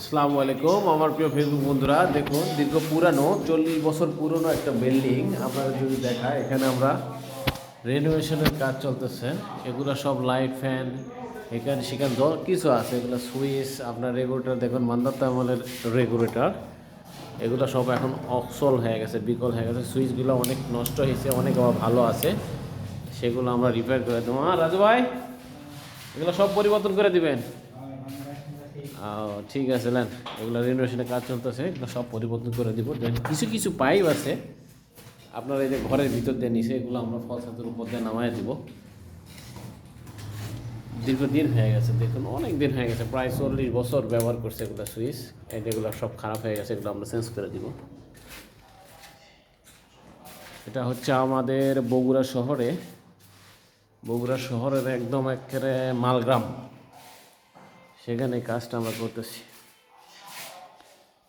আসসালামু আলাইকুম আমার প্রিয় ফেসবুক বন্ধুরা, দেখুন দীর্ঘ পুরানো 40 বছর পুরনো একটা বিল্ডিং আপনারা যদি দেখায়, এখানে আমরা রেনোভেশনের কাজ চলতেছে। এগুলো সব লাইট ফ্যান এখানে সেখানে যত কিছু আছে, এগুলো সুইচ আপনার রেগুলেটর দেখুন, মান্দাতা আমলের রেগুলেটর। এগুলো সব এখন অক্সল হয়ে গেছে, বিকল হয়ে গেছে। সুইচগুলো অনেক নষ্ট হয়েছে, অনেক আবার ভালো আছে, সেগুলো আমরা রিপেয়ার করে দেবো। রাজু ভাই, এগুলো সব পরিবর্তন করে দিবেন। ঠিক আছে, নেন, এগুলো রিনোভেশনের কাজ চলতেছে, এগুলো সব পরিবর্তন করে দিব। দেন কিছু কিছু পাইপ আছে আপনার এই যে ঘরের ভিতর দিয়ে নিচে, এগুলো আমরা ফল ছাতের উপর দিয়ে নামাই দিব। দীর্ঘদিন হয়ে গেছে, দেখুন অনেক দিন হয়ে গেছে, প্রায় 40 বছর ব্যবহার করছে এগুলো সুইচ। এগুলো সব খারাপ হয়ে গেছে, এগুলো আমরা চেঞ্জ করে দিব। এটা হচ্ছে আমাদের বগুড়া শহরের একদম একেবারে মালগ্রাম, সেখানে কাজটা আমরা করতেছি।